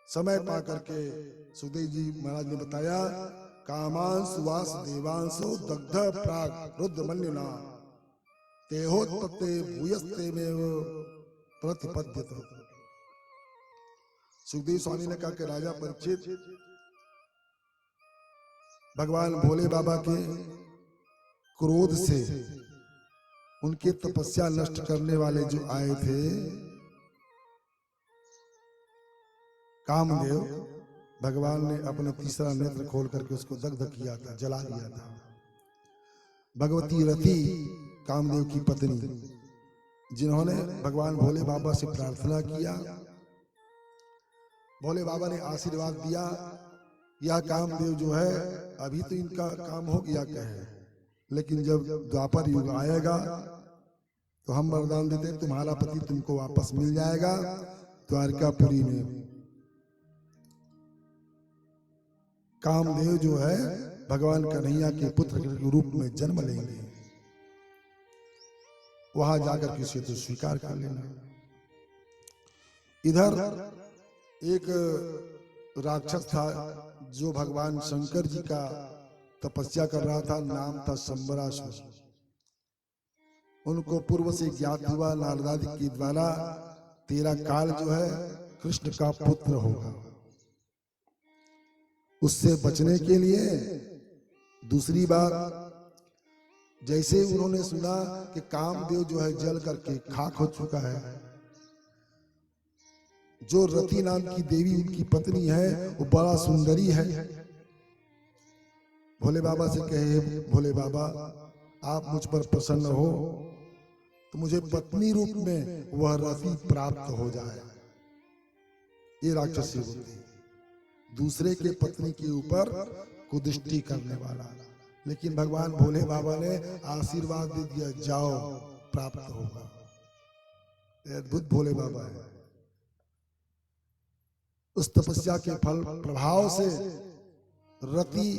समय पा करके सुखदेव जी महाराज ने बताया, कामांस वास देवांशो दग्ध प्राग रुद्र मन्युना तेहोत्पत्ते भूयस्ते में प्रतिपद्यत। सुखदेव स्वामी ने कहा कि राजा परीक्षित, भगवान भोले बाबा के क्रोध से उनके तपस्या नष्ट करने वाले जो आए थे कामदेव, भगवान ने अपने तीसरा नेत्र खोल करके उसको दग्ध किया था, जला दिया था। भगवती रति कामदेव की पत्नी, जिन्होंने भगवान भोले बाबा से प्रार्थना किया, भोले बाबा ने आशीर्वाद दिया, यह कामदेव जो है अभी तो इनका काम हो गया कहे, लेकिन जब द्वापर युग आएगा तो हम वरदान देते हैं तुम्हारा पति तुमको वापस मिल जाएगा, द्वारकापुरी में कामदेव जो है भगवान कन्हैया के पुत्र के रूप में जन्म लेंगे, वहां जाकर किसी तो स्वीकार कर लेना। इधर एक राक्षस था जो भगवान शंकर जी का तपस्या कर रहा था, नाम था शंबरासुर। उनको पूर्व से ज्ञात हुआ नारदादि के द्वारा तेरा काल जो है कृष्ण का पुत्र होगा। उससे बचने के लिए दूसरी बात, जैसे उन्होंने सुना कि कामदेव जो है जल करके खाक हो चुका है, जो रति नाम की देवी उनकी पत्नी है वो बड़ा सुंदरी है, भोले बाबा से कहे भोले बाबा आप मुझ पर प्रसन्न हो तो मुझे पत्नी रूप में वह रति प्राप्त हो जाए। ये राक्षसी होती, दूसरे के पत्नी के ऊपर कुदृष्टि करने वाला, लेकिन भगवान भोले बाबा ने आशीर्वाद दे दिया, जाओ प्राप्त होगा। अद्भुत भोले बाबा है। उस तपस्या के फल प्रभाव से रति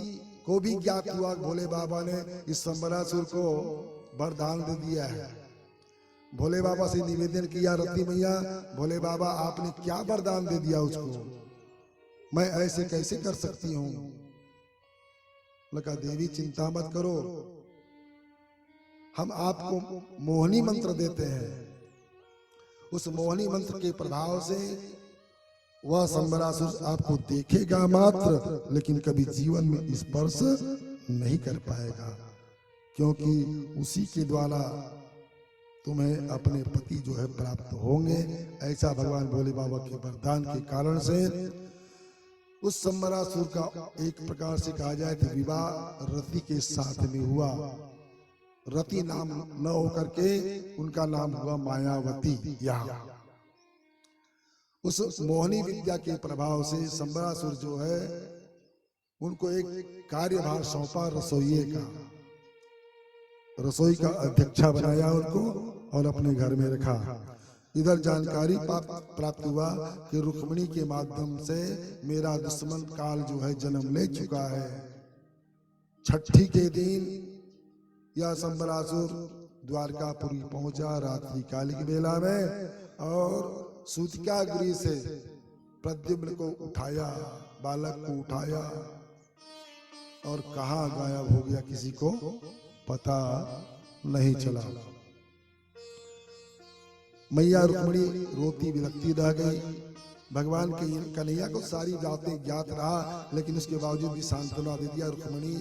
को भी ज्ञात हुआ, भोले बाबा ने इस शंबरासुर को वरदान दे दिया है। भोले बाबा से निवेदन किया, रति मैया भोले बाबा आपने क्या वरदान दे दिया उसको, मैं ऐसे कैसे कर सकती हूं। लगा देवी चिंता मत करो, हम आपको मोहनी मंत्र देते हैं, उस मोहनी मंत्र के प्रभाव से वह शंबरासुर आपको देखेगा मात्र, लेकिन कभी जीवन में स्पर्श नहीं कर पाएगा, क्योंकि उसी के द्वारा तुम्हें अपने पति जो है प्राप्त होंगे। ऐसा भगवान भोले बाबा के वरदान के कारण से उस शंबरासुर का एक प्रकार से कहा जाए तो विवाह रति के साथ में हुआ। रति नाम न होकर के उनका नाम हुआ मायावती। यहाँ उस मोहनी विद्या के प्रभाव से शंबरासुर जो है उनको एक कार्यभार सौंपा रसोइये का, रसोई का अध्यक्षा बनाया उनको और अपने घर में रखा। इधर जानकारी प्राप्त हुआ कि रुक्मिणी के माध्यम से मेरा दुश्मन काल जो है जन्म ले चुका है। छठी के दिन यह शंबरासुर द्वारकापुरी पहुंचा रात्रि काल की बेला में, और सूतिका गृह से प्रद्युम्न को उठाया, बालक को उठाया और कहाँ गायब हो गया किसी को पता नहीं चला। मैया रुक्मिणी रोती विलखती रह गई। भगवान के कन्हैया को सारी बातें ज्ञात रहा, लेकिन उसके बावजूद भी सांत्वना दे दिया, रुक्मिणी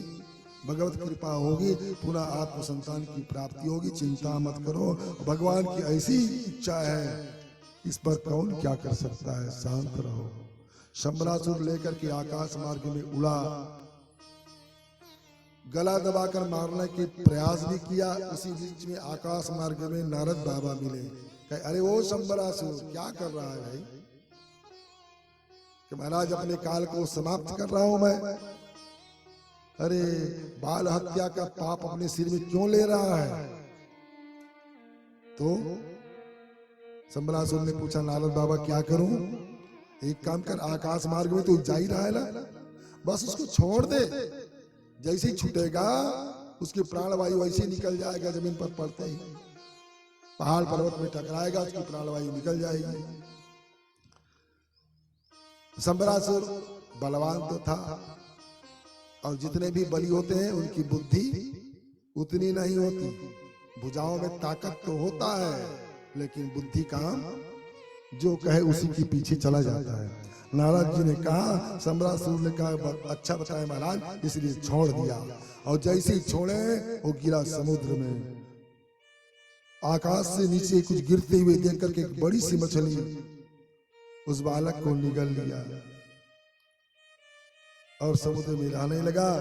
भगवत कृपा होगी, पुनः आत्म संतान की प्राप्ति होगी, चिंता मत करो, भगवान की ऐसी इच्छा है, इस पर कौन क्या कर सकता है, शांत रहो। शंबरासुर लेकर के आकाश मार्ग में उड़ा, गला दबाकर मारने के प्रयास भी किया। उसी बीच में आकाश मार्ग में नारद बाबा मिले, कहे अरे वो शंबरासुर क्या कर रहा है भाई, कि महाराज अपने काल को समाप्त कर रहा हूं मैं। अरे बाल हत्या का पाप अपने सिर में क्यों ले रहा है। तो शंबरासुर ने पूछा, नारद बाबा क्या करूं। एक काम कर, आकाश मार्ग में तो जा ही रहा है ना, बस उसको छोड़ दे, जैसे ही छूटेगा उसकी प्राणवायु वैसे निकल जाएगा, जमीन पर पड़ते ही पहाड़ पर्वत में टकराएगा, उसकी प्राणवायु निकल जाएगी। संबरासुर बलवान तो था, और जितने भी बली होते हैं उनकी बुद्धि उतनी नहीं होती। भुजाओं में ताकत तो होता है, लेकिन बुद्धि काम जो कहे उसी के पीछे चला जाता है। नारद जी ने कहा, संबरासुर ने कहा अच्छा बताया महाराज, इसलिए छोड़ दिया। और जैसे ही छोड़े वो गिरा समुद्र में। आकाश से नीचे कुछ गिरते हुए देख करके एक बड़ी सी मछली उस बालक को निगल लिया और समुद्र में रहने लगा।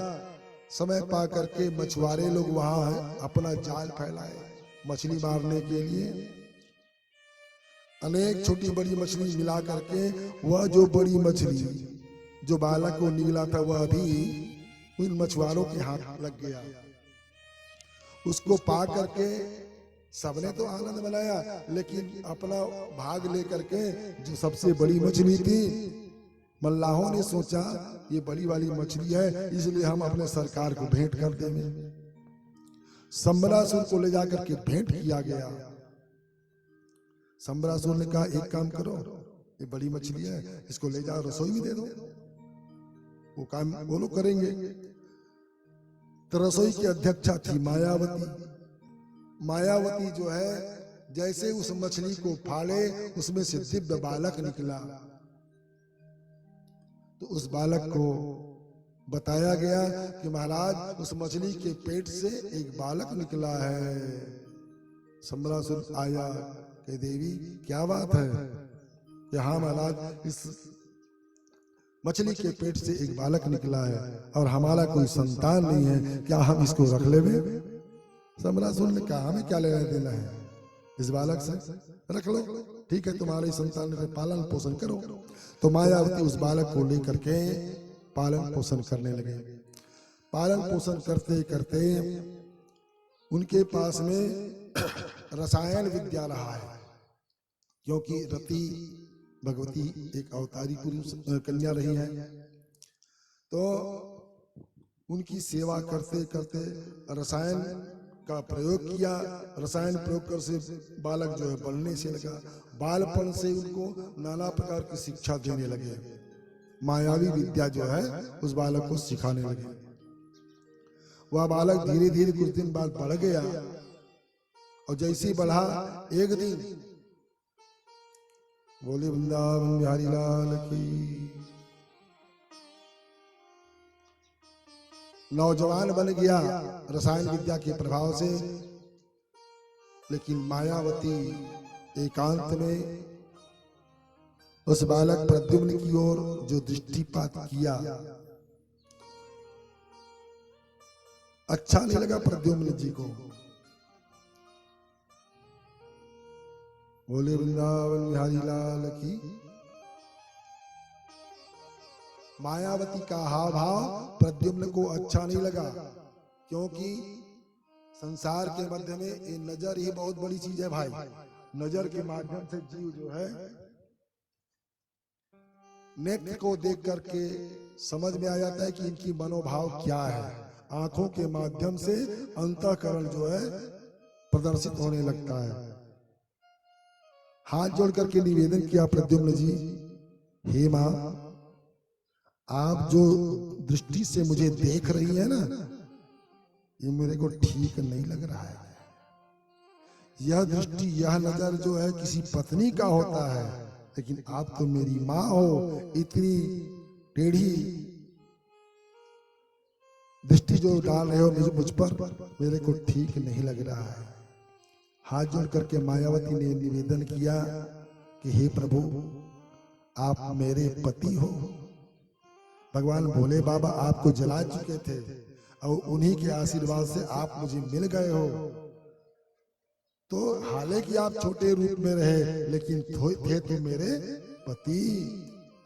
समय पा करके मछुआरे लोग वहां अपना जाल फैलाए मछली मारने के लिए। अनेक छोटी बड़ी मछली मिला करके वह जो बड़ी मछली जो बालक को निगला था वह भी उन मछुआरों के हाथ लग गया। उसको पा करके सबने तो आनंद मनाया, लेकिन अपना भाग लेकर के जो सबसे बड़ी मछली थी, मल्लाहों ने सोचा ये बड़ी वाली मछली है, इसलिए हम अपने सरकार को भेंट कर देंगे। संबरासुर को ले जाकर के भेंट किया गया। संबरासुर ने कहा एक काम करो, ये बड़ी मछली है, इसको ले जाओ रसोई में दे दो, वो काम वो लोग करेंगे। तो रसोई की अध्यक्षा थी मायावती। मायावती जो है जैसे उस मछली को फाड़े उसमें से दिव्य बालक निकला। तो उस बालक को बताया गया कि महाराज उस मछली के पेट से एक बालक निकला है। संबरासुर आया कि देवी क्या बात है? कि हाँ महाराज, इस मछली के पेट से एक बालक निकला है और हमारा कोई संतान नहीं है, क्या हम इसको रख लेंगे? संबरासुर ने कहा हमें क्या लेना देना है इस बालक से, रख लो, ठीक है, तुम्हारे संतान का पालन पोषण करो। तो मायावती उस बालक को लेकर के पालन पोषण करने लगे। पालन पोषण करते करते उनके पास में रसायन विद्या रहा है, क्योंकि रति भगवती एक अवतारी पुरुष कन्या रही है। तो उनकी सेवा करते करते रसायन का प्रयोग किया। रसायन प्रयोग कर से बालक जो है बढ़ने से लगा। बालपन से उनको नाना प्रकार की शिक्षा देने लगे। मायावी विद्या जो है उस बालक को सिखाने लगे। वह बालक धीरे धीरे कुछ दिन बाद बढ़ गया, और जैसे ही बढ़ा एक दिन बोले वृंदावन बिहारी लाल की, नौजवान बन गया रसायन विद्या के प्रभाव से। लेकिन मायावती एकांत में उस बालक प्रद्युम्न की ओर जो दृष्टिपात किया, अच्छा नहीं लगा प्रद्युम्न जी को। बोले वृंदावन बिहारी लाल की। मायावती का हाव भाव प्रद्युम्न को अच्छा नहीं लगा, क्योंकि संसार के मध्य में ये नजर ही बहुत बड़ी चीज है भाई। नजर के माध्यम से जीव जो है नेत्र को देख करके समझ में आ जाता है कि इनकी मनोभाव क्या है। आंखों के माध्यम से अंतःकरण जो है प्रदर्शित होने लगता है। हाथ जोड़ करके निवेदन किया प्रद्युम्न जी, हे मां, आप जो दृष्टि से मुझे देख रही है ना, ये मेरे को ठीक नहीं लग रहा है। यह दृष्टि, यह नजर जो है किसी पत्नी का होता है, लेकिन आप तो मेरी माँ हो, इतनी टेढ़ी दृष्टि जो डाल रहे हो मुझ पर, मेरे को ठीक नहीं लग रहा है। हाथ जोड़ करके मायावती ने निवेदन किया कि हे प्रभु, आप मेरे पति हो। भगवान भोले बाबा आपको जला चुके थे और उन्हीं के आशीर्वाद से आप मुझे मिल गए हो। तो हालांकि आप छोटे रूप में रहे, लेकिन थे तो मेरे पति।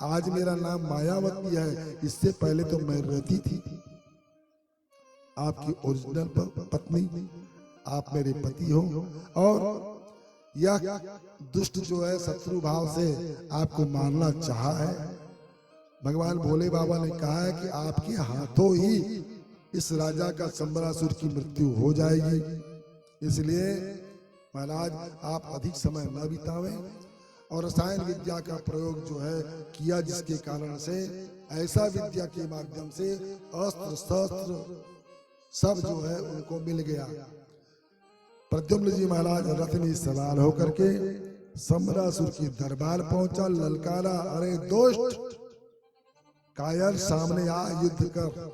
आज मेरा नाम मायावती है, इससे पहले तो मैं रति थी, आपकी ओरिजिनल पत्नी। आप मेरे पति हो, और यह दुष्ट जो है शत्रु भाव से आपको मारना चाहा है। भगवान भोले बाबा ने कहा है कि आपके हाथों ही इस राजा का संबरासुर की मृत्यु हो जाएगी। इसलिए महाराज आप अधिक समय न बितावें, और रसायन विद्या का प्रयोग जो है किया, जिसके कारण से ऐसा विद्या के माध्यम से अस्त्र शस्त्र सब जो है उनको मिल गया। प्रद्युम्न जी महाराज रथ में सवार होकर के सम्रासुर के दरबार पहुंचा, ललकारा, अरे दोस्त कायर सामने आ, युद्ध कर।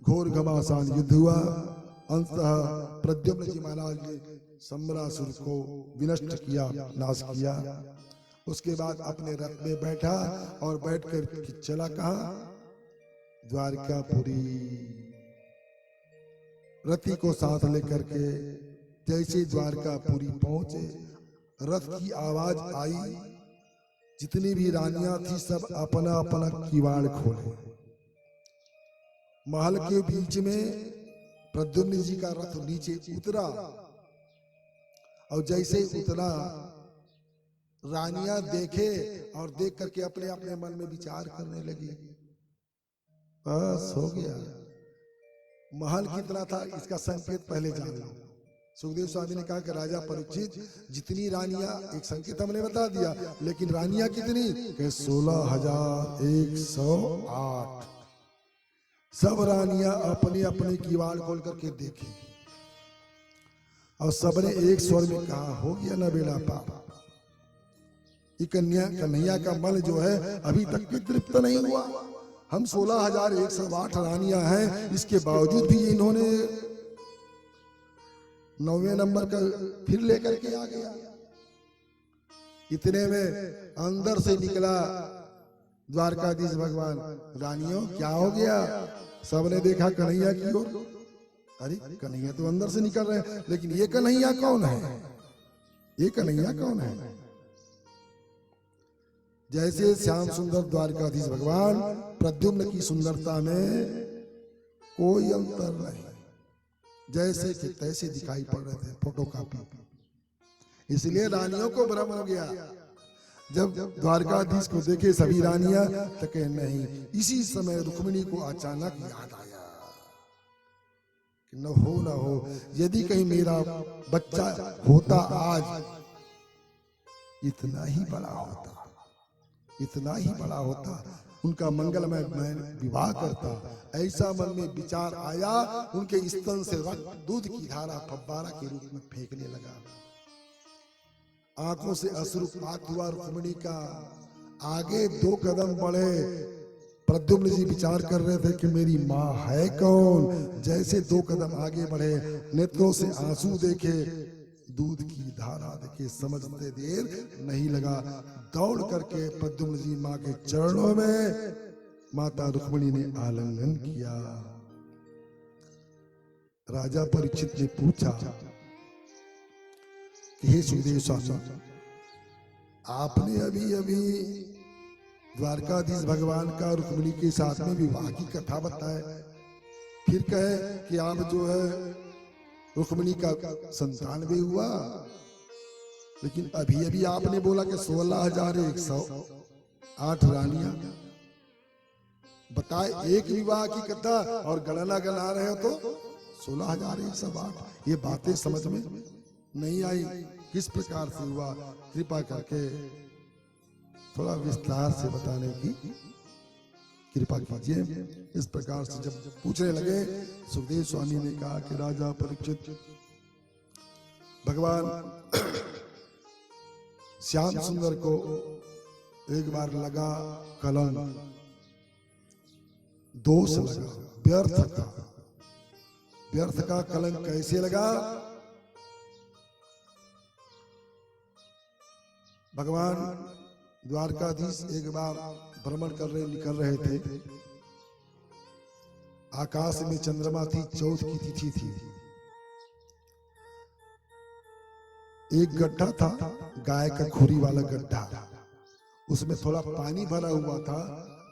घोर घमासान युद्ध हुआ। अंततः प्रद्युम्न जी महाराज ने सम्रासुर को विनष्ट किया, नाश किया। उसके बाद अपने रथ में बैठा और बैठकर चला कहा, द्वारकापुरी। रथी को साथ लेकर के जैसे द्वारकापुरी पहुंचे, रथ की आवाज आई, जितनी भी रानियां थी सब अपना अपना किवाड़ खोले। महल के बीच में प्रद्युम्न जी का रथ नीचे उतरा और जैसे उतरा रानियां देखे और देख करके अपने अपने मन में विचार करने लगी, बस हो गया, महल कितना था इसका संकेत पहले जान लो। सुखदेव स्वामी ने कहा कि राजा परीक्षित, जितनी रानियां, एक संकेत हमने बता दिया, लेकिन रानियां कितनी? 16,108। सब रानियां अपने अपने किवाड़ खोल करके देखी और सबने एक स्वर में कहा, हो गया ना बेड़ा पार। ये कन्हैया का मन जो है अभी तक भी तृप्त नहीं हुआ। हम 16,108 रानियां हैं, इसके बावजूद भी इन्होंने 9वें नंबर का फिर लेकर के आ गया। इतने में अंदर से निकला द्वारकाधीश भगवान, रानियों क्या हो गया? सबने देखा कन्हैया की ओर, अरे कन्हैया तो अंदर से निकल रहे हैं, लेकिन ये कन्हैया कौन है? ये कन्हैया कौन है? जैसे श्याम सुंदर द्वारकाधीश भगवान, प्रद्युम्न की सुंदरता में कोई अंतर नहीं, जैसे कि तैसे दिखाई पड़ रहे थे, फोटोकॉपी। इसलिए रानियों को भ्रम हो गया। जब द्वारकाधीश को देखे सभी रानियां, तो कहे नहीं। इसी समय रुक्मिणी को अचानक याद आया कि न हो यदि कहीं मेरा बच्चा होता आज, इतना ही बड़ा होता, इतना ही बड़ा होता, उनका मंगलमय मैं विवाह करता। ऐसा मन में विचार आया। उनके स्तन से रक्त, दूध की धारा फव्वारा के रूप में फेंकने लगा। आंखों से अश्रुपात हुआ रुक्मिणी का। आगे 2 कदम बढ़े। प्रद्युम्न जी विचार कर रहे थे कि मेरी माँ है कौन। जैसे 2 कदम आगे बढ़े, नेत्रों से आंसू देखे, दूध की धारा देखे, समझते देर नहीं लगा, दौड़ करके प्रद्युम्न जी माँ के चरणों में माता रुक्मिणी ने आलिंगन किया। राजा परीक्षित ने पूछा कि हे सुखदेव स्वामी, आपने अभी अभी द्वारकाधीश भगवान का रुक्मिणी के साथ में विवाह की कथा बताए, फिर कहे कि आप जो है रुक्मिणी का संतान भी हुआ, लेकिन अभी अभी आपने बोला कि 16,108 रानियां। बताए एक विवाह की कथा और गणना गणा रहे हो तो 16,108। ये बातें समझ में नहीं आई, किस प्रकार से हुआ? कृपा करके थोड़ा विस्तार से बताने की कृपा कीजिए। इस प्रकार से जब पूछने लगे, सुखदेव स्वामी ने कहा कि राजा परीक्षित, भगवान श्याम सुंदर को एक बार लगा कलंक, दोष लगा, व्यर्थ का कलंक। कैसे लगा? भगवान द्वारकाधीश एक बार भ्रमण निकल रहे थे। आकाश में चंद्रमा थी, चौथ की तिथि थी। एक गड्ढा था, गाय का खुरी वाला गड्ढा, उसमें थोड़ा पानी भरा हुआ था।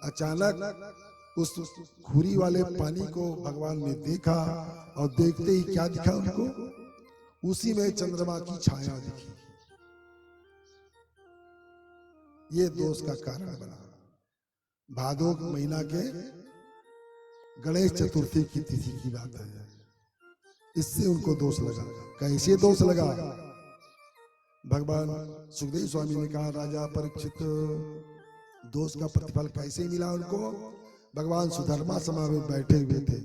अचानक उस खुरी वाले पानी को भगवान ने देखा और देखते ही क्या दिखा उनको? उसी में चंद्रमा की छाया दिखी। ये दोष का कारण बना। भादो महीना के गणेश चतुर्थी की तिथि की बात है, इससे उनको दोष लगा। कैसे दोष लगा? भगवान सुखदेव स्वामी ने कहा, राजा परीक्षित, दोष का प्रतिफल कैसे मिला उनको? भगवान सुधर्मा सभा में बैठे हुए थे।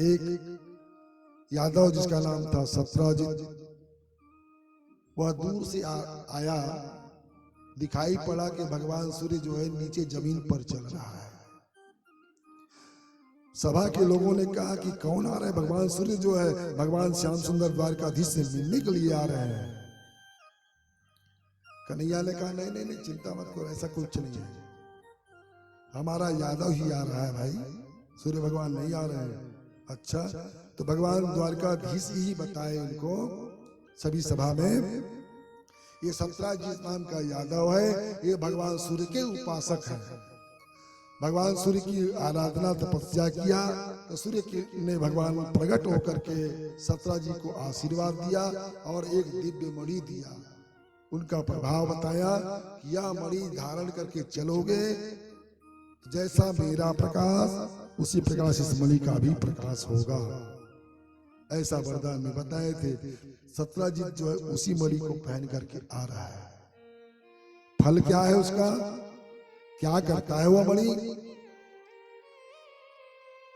एक यादव जिसका नाम था सत्राजित, वह दूर से आया, दिखाई पड़ा कि भगवान सूर्य जो है नीचे जमीन पर चल रहा है। सभा के लोगों ने कहा कि कौन आ रहा है? भगवान सूर्य जो है भगवान श्याम सुंदर द्वारकाधीश से मिलने के लिए आ रहे हैं। कन्हैया ने कहा, नहीं नहीं नहीं, चिंता मत करो, ऐसा कुछ नहीं है, हमारा यादव ही आ रहा है भाई, सूर्य भगवान नहीं आ रहे हैं। अच्छा, तो भगवान द्वारकाधीश ही बताए उनको सभी सभा में, ये सत्राजित नाम का यादव है, ये भगवान सूर्य के उपासक है। भगवान सूर्य की आराधना तपस्या किया तो सूर्य ने भगवान प्रकट होकर के सत्राजी को आशीर्वाद दिया और एक दिव्य मणि दिया। उनका प्रभाव बताया कि यह मणि धारण करके चलोगे, जैसा मेरा प्रकाश उसी प्रकाश इस मणि का भी प्रकाश होगा, ऐसा वरदान में बताए थे। सत्राजित जो है उसी मणि को पहन करके आ रहा है। फल क्या है उसका? क्या करता है वह मणि?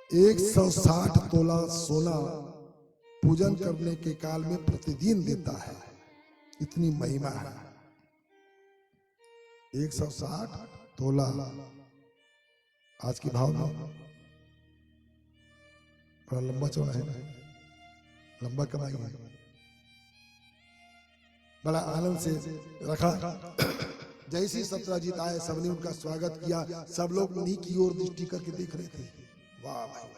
160 तोला सोना पूजन करने के काल में प्रतिदिन देता है, इतनी महिमा है। 160 तोला आज के भाव में बड़ा लंबा चौड़ा है, लंबा कमाई है। बड़ा आनंद से रखा। जैसे सत्राजित आए, सबने उनका स्वागत किया। सब लोग उन्हीं की ओर दृष्टि करके देख रहे थे। वाह भाई,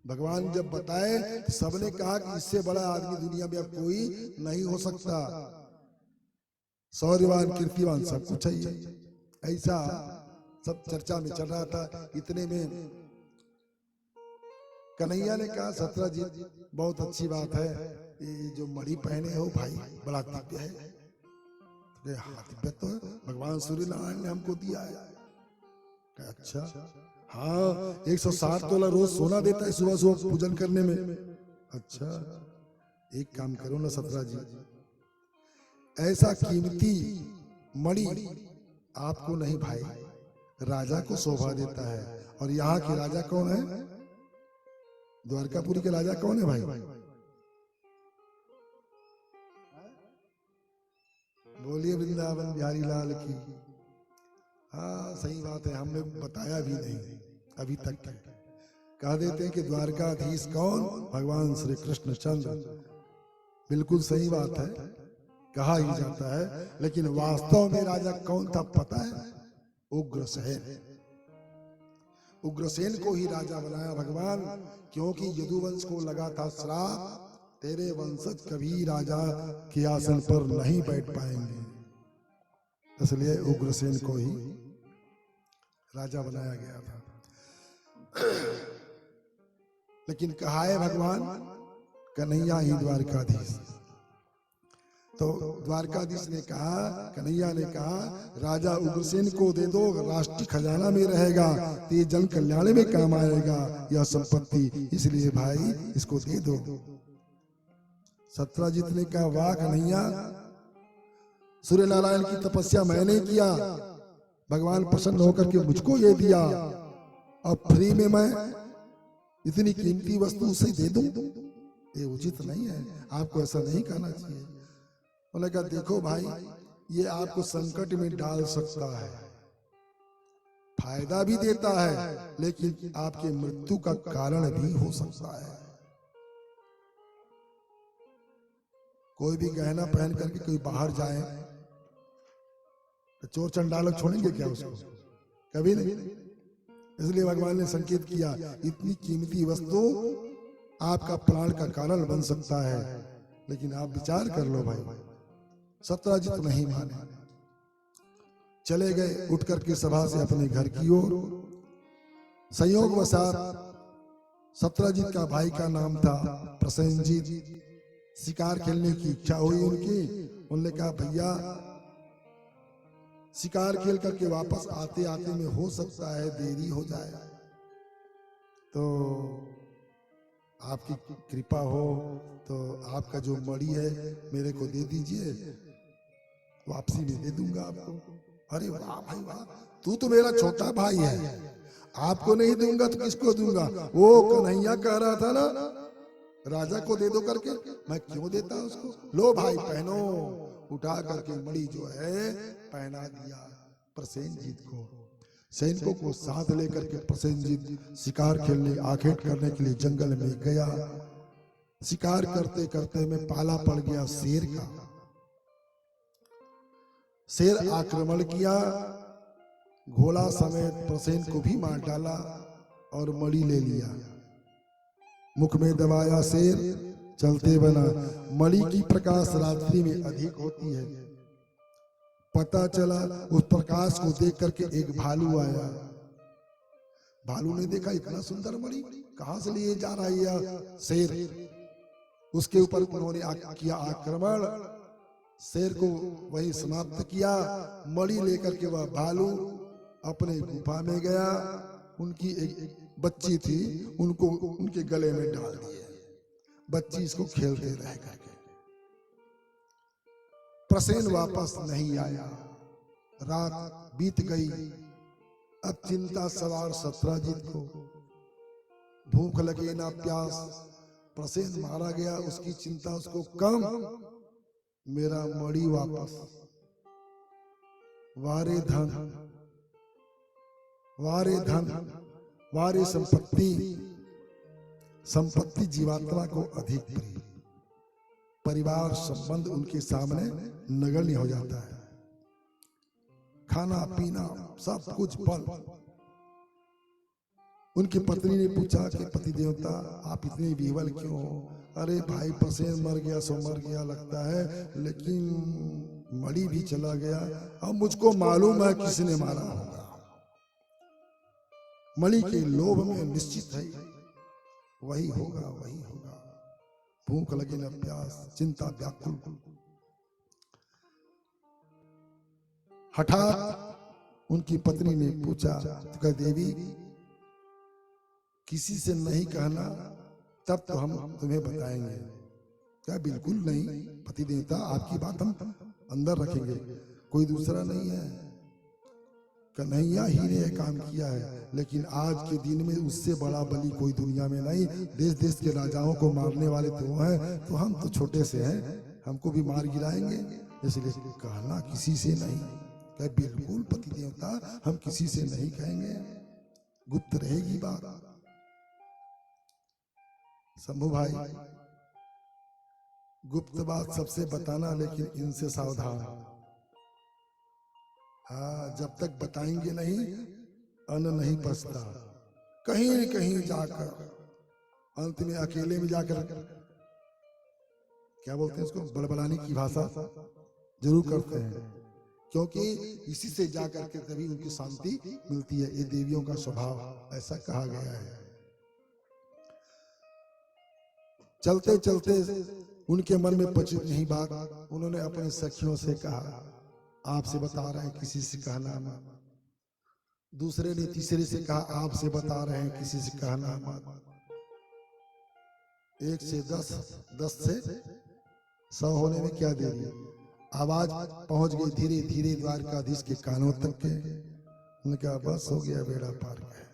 भगवान जब बताए तो सबने कहा कि इससे बड़ा आदमी दुनिया में अब कोई नहीं हो सकता, शौर्यवान कीर्तिवान सब कुछ चाहिए, ऐसा सब चर्चा में चल रहा था। इतने में कन्हैया ने कहा, सत्राजित बहुत अच्छी बात है, ये जो मणि पहने हो भाई बड़ा दिव्य है। दिव्य तो भगवान सूर्य नारायण ने हमको दिया है। अच्छा, हाँ, 160 तोला रोज सोना देता है सुबह सुबह पूजन करने में। अच्छा, एक काम करो ना सत्राजित, ऐसा कीमती मणि आपको नहीं भाई, राजा को शोभा देता है। और यहाँ के राजा कौन है? द्वारकापुरी के राजा कौन है भाई? बोलिए वृंदावन बिहारी लाल की। हाँ सही बात है, हमने बताया भी नहीं अभी तक। कह देते हैं कि द्वारकाधीश कौन? भगवान श्री कृष्ण चंद्र। बिल्कुल सही बात है, कहा ही जाता है, लेकिन वास्तव में राजा कौन था पता है? उग्रसेन। उग्रसेन को ही राजा बनाया भगवान, क्योंकि यदुवंश को लगा था श्राप, तेरे वंशज कभी राजा के आसन पर नहीं बैठ पाएंगे, इसलिए उग्रसेन को ही राजा बनाया गया था। लेकिन कहा है भगवान कन्हैया ही द्वारकाधीश। तो द्वारकाधीश ने कहा, कन्हैया ने कहा, राजा उग्रसेन को दे दो, राष्ट्रीय खजाना में रहेगा, तो ये जन कल्याण में काम आएगा यह संपत्ति, इसलिए भाई इसको दे दो। सत्राजित ने कहा, वाह कन्हैया, सूर्य नारायण की तपस्या मैंने किया, भगवान प्रसन्न होकर के मुझको ये दिया, अब फ्री में मैं इतनी कीमती वस्तु उसे दे दूं, ये उचित नहीं है, आपको ऐसा नहीं करना चाहिए। उन्होंने कहा, देखो भाई, ये आपको संकट में डाल सकता है, फायदा भी देता है, लेकिन आपके मृत्यु का कारण भी हो सकता है। कोई भी गहना पहन करके कोई बाहर जाए तो चोर चंडाल छोड़ेंगे क्या उसको? कभी नहीं। इसलिए भगवान ने संकेत किया, इतनी कीमती वस्तु आपका प्राण का कारण बन सकता है, लेकिन आप विचार कर लो भाई। सत्राजित नहीं माने, चले गए उठ करके सभा से अपने घर की ओर। संयोगवशात सत्राजित का भाई का नाम था प्रसेनजीत। शिकार खेलने की इच्छा हुई उनकी। उन्होंने कहा, भैया शिकार खेल करके वापस आते आते में हो सकता है देरी हो जाए, तो आपकी कृपा हो तो आपका जो मणि है मेरे को दे दीजिए, वापसी में दे दूंगा आपको। अरे वाह भाई वाह, तू तो मेरा छोटा भाई है, आपको नहीं दूंगा तो किसको दूंगा? वो कन्हैया कह रहा था ना राजा को दे दो करके, मैं क्यों देता उसको? लो भाई पहनो। उठा करके मणि जो है पहना दिया प्रसेनजीत को। सैनिकों को साथ लेकर के प्रसेनजीत शिकार खेलने आखेट करने के लिए जंगल में गया। शिकार करते करते में पाला पड़ गया शेर का। शेर आक्रमण किया, घोड़ा समेत प्रसेन को भी मार डाला और मणि ले लिया। मुख में दबाया शेर, चलते बना। मणि की प्रकाश रात्रि में अधिक होती है। पता चला उस प्रकाश को देख करके एक भालू आया। भालू ने देखा इतना सुंदर मणि कहां से लिए जा रहा है यह शेर। उसके ऊपर उन्होंने किया आक्रमण, शेर को वही समाप्त किया। मणि लेकर के वह भालू अपने गुफा में गया। उनकी एक बच्ची थी, उनको उनके गले में डाल दिए। बच्ची इसको खेलते रह गए। प्रसेन वापस नहीं आया। रात बीत गई। अब चिंता सवार सत्राजित को, भूख लगे ना प्यास। प्रसेन मारा गया, उसकी चिंता उसको कम, मेरा मणि वापस। वारे धन, वारे धन, वारे संपत्ति। संपत्ति जीवात्मा को अधिक प्रिय, परिवार संबंध उनके सामने नगण्य हो जाता है। खाना पीना सब कुछ पल। उनकी पत्नी ने पूछा कि पति देवता आप इतने विह्वल क्यों हो? अरे भाई प्रसेन मर गया सो मर गया लगता है, लेकिन मणि भी चला गया। अब मुझको मालूम है किसने मारा होगा। मणि के लोभ में निश्चित है वही होगा, वही होगा। भूख लगे न प्यास, चिंता व्याकुल। हठात उनकी पत्नी ने पूछा, तो देवी किसी से नहीं कहना, तब तो हम तुम्हें बताएंगे। क्या बिल्कुल नहीं पति देवता, आपकी बात हम अंदर रखेंगे, कोई दूसरा नहीं है। कन्हैया ही ने यह काम किया है, लेकिन आज के दिन में उससे बड़ा बलि कोई दुनिया में नहीं। देश देश के राजाओं को मारने वाले तो वो हैं, तो हम तो छोटे से हैं, हमको भी मार गिराएंगे। इसलिए कहना किसी से नहीं। क्या बिल्कुल पति देवता, हम किसी से नहीं कहेंगे, गुप्त रहेगी बात। शंभु भाई गुप्त बात सबसे बताना, लेकिन इनसे सावधान। हाँ, जब तक बताएंगे नहीं अन्न नहीं पचता। कहीं न कहीं जाकर अंत में अकेले में जाकर क्या बोलते हैं इसको, बड़बड़ाने की भाषा जरूर करते हैं, क्योंकि इसी से जाकर के तभी उनकी शांति मिलती है। ये देवियों का स्वभाव ऐसा कहा गया है। चलते चलते उनके मन में पची नहीं बात। उन्होंने अपने सखियों से कहा, आपसे बता रहे हैं किसी से कहना मत। दूसरे ने तीसरे से कहा, आपसे बता रहे हैं किसी से कहना मत। 1 से 10, 10 से 100 होने में क्या देरी। आवाज पहुंच गई धीरे धीरे द्वारकाधीश के कानों तक के। उन्होंने कहा बस हो गया, बेड़ा पार गया।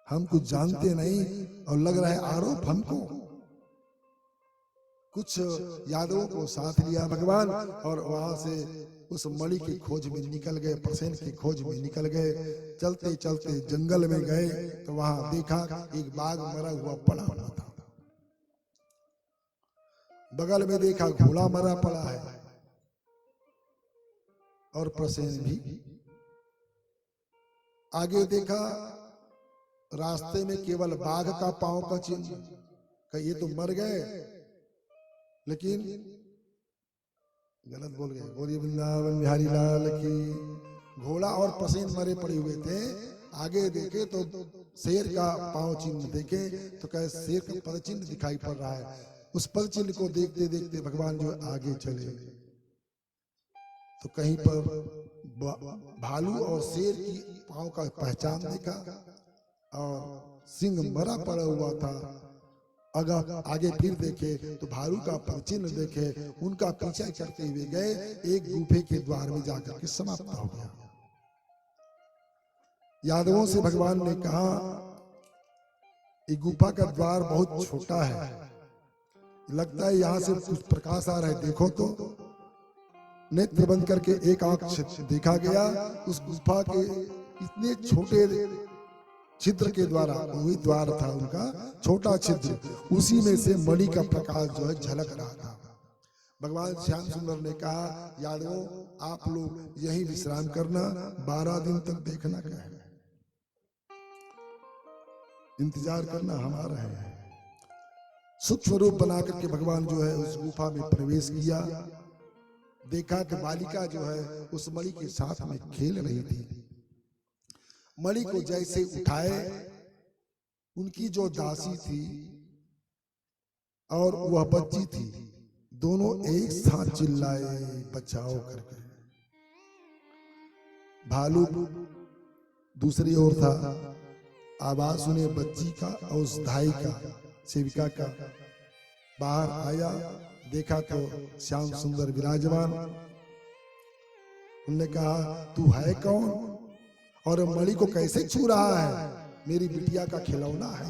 हम कुछ जानते नहीं और लग रहा है आरोप हमको। कुछ यादवों को साथ लिया भगवान और वहां से उस मणि की खोज में निकल गए, प्रसेन की खोज में निकल गए। चलते चलते जंगल में गए तो वहां देखा एक बाघ मरा हुआ पड़ा हुआ था। बगल में देखा घोड़ा मरा पड़ा है और प्रसेन भी। आगे देखा रास्ते में केवल बाघ का पांव का चिन्ह। ये तो मर गए, लेकिन गलत बोल गए। बोलिए वृंदावन बिहारी लाल की। घोड़ा और प्रसेन मरे पड़े हुए थे। आगे देखे तो शेर का पांव चिन्ह देखे तो कहे शेर का पद चिन्ह दिखाई पड़ रहा है। उस पद चिन्ह को देखते देखते भगवान जो आगे चले तो कहीं पर भालू और शेर की पांव का पहचान देखा और सिंह मरा पड़ा हुआ था अगर आगे फिर देखे तो भालू का पदचिन्ह देखे, उनका पीछा करते हुए गए, एक गुफे के द्वार में जाकर के समाप्त हो गया। यादवों से भगवान ने कहा, ये गुफा का द्वार बहुत छोटा है, लगता है यहां से कुछ प्रकाश आ रहा है, देखो तो। नेत्र बंद करके एक आंख देखा गया, उस गुफा के इतने छोटे छिद्र के द्वारा, वही द्वार था उनका, छोटा छिद्र, उसी में से मणि का प्रकाश जो है झलक रहा था। भगवान श्याम सुंदर ने कहा, यादवों आप लोग यहीं विश्राम करना, 12 दिन तक देखना क्या है, इंतजार करना हमारा है। सूक्ष्म रूप बना करके भगवान जो है उस गुफा में प्रवेश किया। देखा कि बालिका जो है उस मणि के साथ में खेल रही थी। मणि को जैसे उठाए, उनकी जो दासी थी और वह बच्ची थी, दोनों एक साथ चिल्लाए बचाओ करके। भालू दूसरी ओर था, आवाज सुने बच्ची का और उस धाई का, सेविका का। बाहर आया, देखा तो श्याम सुंदर विराजमान। उन्होंने कहा, तू है कौन और मणि को कैसे छू रहा है? मेरी बिटिया का खिलौना है।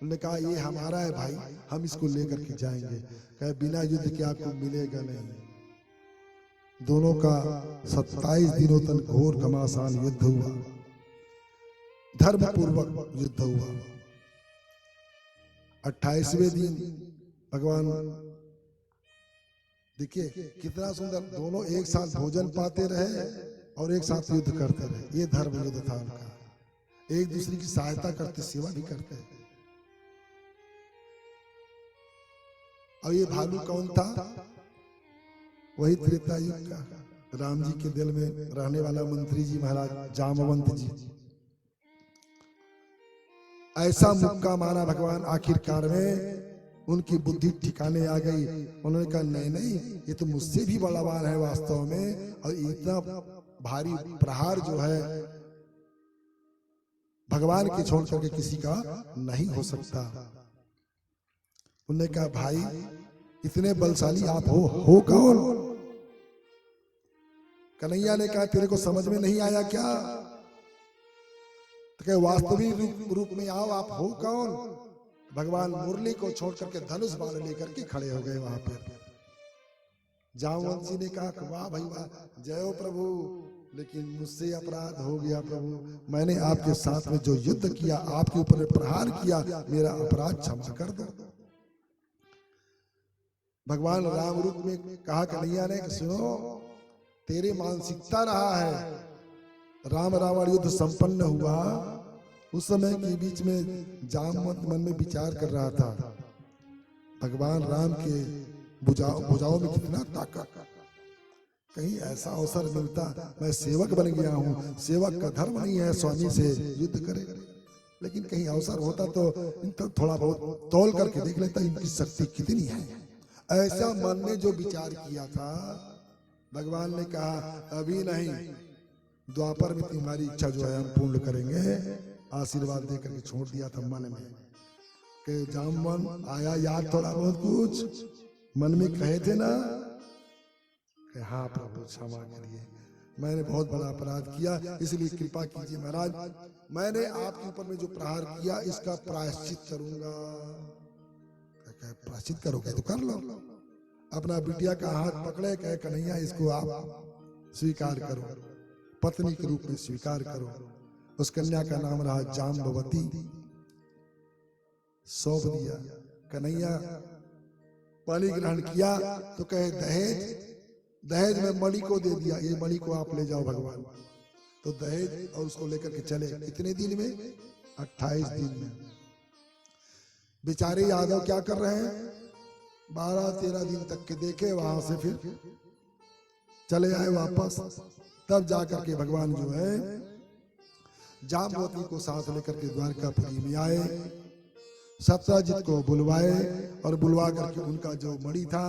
उन्होंने कहा, ये हमारा है भाई, हम इसको लेकर के जाएंगे। कहे, बिना युद्ध के आपको मिलेगा नहीं। दोनों का 27 दिनों तक घोर घमासान युद्ध हुआ, धर्म पूर्वक युद्ध हुआ। 28वें दिन भगवान, देखिए कितना सुंदर, दोनों एक साथ भोजन पाते रहे और एक साथ युद्ध करते रहे। ये धर्म युद्ध था उनका, एक दूसरे की सहायता करते, सेवा भी करते। और ये भालू कौन था? वही त्रेता युग का राम जी के दिल में रहने वाला मंत्री जी महाराज जामवंत जी। ऐसा मुक्का मारा भगवान, आखिरकार में उनकी बुद्धि ठिकाने आ गई। उन्होंने कहा, नहीं नहीं, ये तो मुझसे भी बलवान है वास्तव में, और इतना भारी प्रहार जो है भगवान के छोड़ करके किसी का नहीं हो सकता। उन्होंने कहा, भाई इतने बलशाली आप हो कौन? कन्हैया ने कहा, तेरे को समझ में नहीं आया क्या? तो कहे, वास्तविक रूप में आओ, आप हो कौन? भगवान मुरली को छोड़ करके धनुष बाण लेकर के खड़े हो गए वहां पर। जामवंत जी ने कहा, वाह भाई वाह, जय हो प्रभु, लेकिन मुझसे अपराध हो गया प्रभु। मैंने आपके साथ में जो युद्ध किया, आपके ऊपर प्रहार किया, मेरा अपराध क्षमा कर दो। भगवान राम रूप में कहा कन्हैया ने, सुनो, तेरे मानसिकता रहा है। राम रावण युद्ध संपन्न हुआ, उस समय के बीच में जामवंत मन में विचार कर रहा था, भगवान राम के भुजाओं में कितना ताकत, कहीं ऐसा अवसर मिलता, मैं सेवक बन गया हूँ, सेवक का धर्म नहीं है स्वामी से युद्ध करे, लेकिन कहीं अवसर होता तो थोड़ा बहुत तौल करके देख लेता इनकी शक्ति कितनी है। ऐसा मन में जो विचार किया था, भगवान ने कहा, अभी नहीं, द्वापर में तुम्हारी इच्छा जो है हम पूर्ण करेंगे। आशीर्वाद देकर के छोड़ दिया था मन में कि जामवन आया याद थोड़ा बहुत कुछ मन में कहे थे ना कि हाँ प्रभु क्षमा करिए, मैंने बहुत बड़ा अपराध किया, इसलिए कृपा कीजिए महाराज, मैंने आपके ऊपर में जो प्रहार किया इसका प्रायश्चित करूंगा। प्रायश्चित करोगे तो कर लो। अपना बिटिया का हाथ पकड़े, कहे कन्हैया इसको आप स्वीकार करो, पत्नी के रूप में स्वीकार करो। उस कन्या का नाम रहा जाम्बवती। सौंप दिया। कन्हैया पानी ग्रहण किया तो कहे दहेज, दहेज में मणि को दे दिया, ये मणि को आप ले जाओ भगवान। तो दहेज और उसको लेकर के चले। कितने दिन में? 28 दिन में। बेचारे यादव क्या कर रहे हैं? 12-13 दिन तक के देखे, वहां से फिर चले आए वापस। तब जाकर के भगवान जो है जाम्बवती को साथ लेकर के द्वारकापुरी में आए, सत्यजित को बुलवाए और बुलवा करके उनका जो मणि था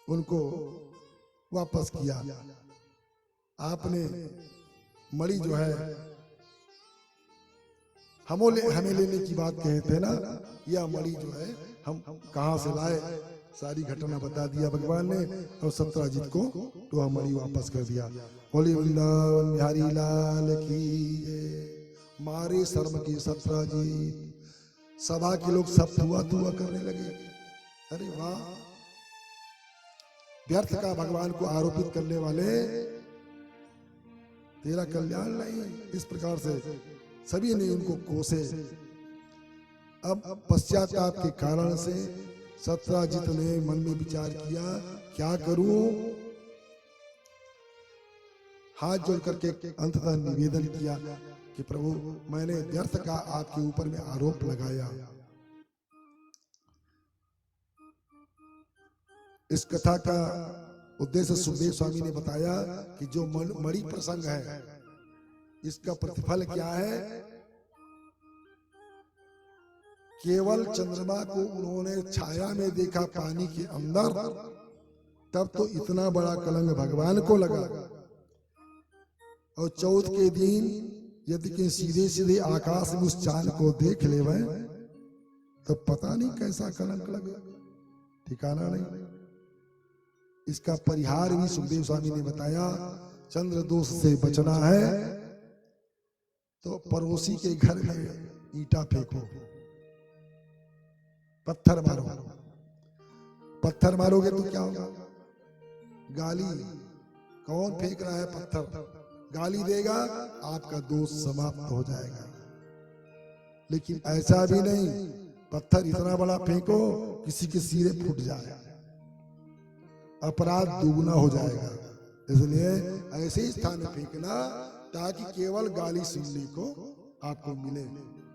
उनको वापस किया। आपने मणि जो है हमें लेने की बात कहे थे ना, यह मणि जो है हम कहाँ से लाए, सारी घटना बता दिया भगवान ने, और सत्राजित को तो वह मणि वापस कर दिया। बोली वृंदावन बिहारी लाल की जय। मारे शर्म की सत्राजित, सभा के लोग सब तुआ तुआ करने लगे। अरे वाह, व्यर्थ का भगवान को आरोपित करने वाले, तेरा कल्याण नहीं। इस प्रकार से सभी ने उनको कोसे। अब पश्चाताप के कारण से सत्राजित ने मन में विचार किया, क्या करूं। हाथ जोड़ करके अंततः निवेदन किया कि प्रभु, मैंने व्यर्थ का आपके ऊपर में आरोप लगाया। इस कथा का उद्देश्य सुखदेव स्वामी ने बताया कि जो मणि प्रसंग है, इसका प्रतिफल क्या है। केवल चंद्रमा को उन्होंने छाया में देखा पानी के अंदर, तब तो इतना बड़ा कलंक भगवान को लगा। और चौथ के दिन यदि कि सीधे सीधे आकाश में उस चांद को देख ले तो पता नहीं कैसा कलंक लगे, ठिकाना नहीं। इसका परिहार भी सुखदेव स्वामी ने बताया। चंद्र दोष से बचना है तो पड़ोसी के घर में ईंटा फेंको, पत्थर मारो। पत्थर मारोगे तो क्या होगा, गाली। कौन फेंक रहा है पत्थर, गाली देगा, आपका दोष समाप्त हो जाएगा। लेकिन ऐसा भी नहीं, पत्थर इतना बड़ा फेंको किसी के सिरे फूट जाए, अपराध दुगना हो जाएगा। इसलिए ऐसे ही स्थान में फेंकना ताकि केवल गाली सुनने को आपको मिले,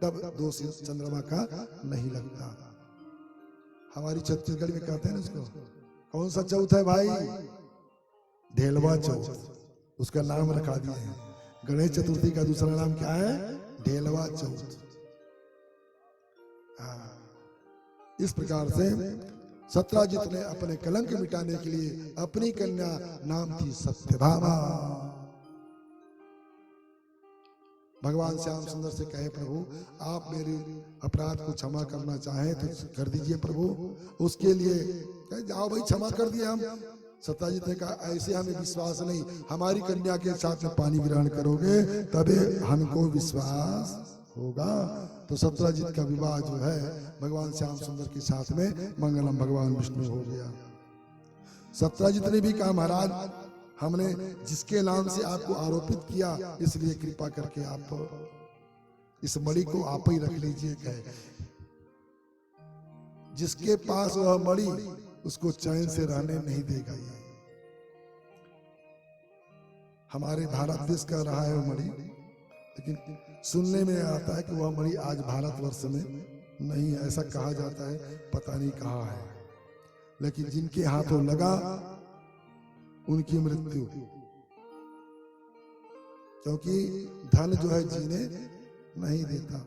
तब दोष चंद्रमा का नहीं लगता। हमारी छत्तीसगढ़ में कहते हैं ना उसको, कौन सा चौथ है भाई, ढेलवा चौथ, उसका नाम रखा दिए हैं। गणेश चतुर्थी का दूसरा नाम क्या है, ढेलवा चौथ। इस प्रकार से सत्राजित ने अपने कलंक मिटाने के लिए अपनी कन्या नाम थी सत्यभामा। भगवान श्याम सुंदर से कहे, प्रभु आप मेरे अपराध को क्षमा करना चाहें तो कर दीजिए प्रभु। उसके लिए कहे, जाओ भाई क्षमा कर दिए हम। सत्राजित ने कहा, ऐसे हमें विश्वास नहीं, हमारी कन्या के साथ में पानी ग्रहण करोगे तबे हमको विश्वास होगा। तो सत्राजित का विवाह जो है भगवान श्याम सुंदर के साथ में मंगलम भगवान विष्णु हो गया। सत्राजित ने भी कहा, महाराज हमने जिसके नाम से आपको आरोपित किया, इसलिए कृपा करके आप इस मणि को आप ही रख लीजिए। कहे, जिसके पास वह मणि उसको चैन से रहने नहीं देगा। ये हमारे भारत देश का रहा है वो मणि, लेकिन सुनने में आता है कि वह मणि आज भारतवर्ष में नहीं है, ऐसा कहा जाता है, पता नहीं कहाँ है। लेकिन जिनके हाथों लगा उनकी मृत्यु, क्योंकि धन जो है जीने नहीं देता।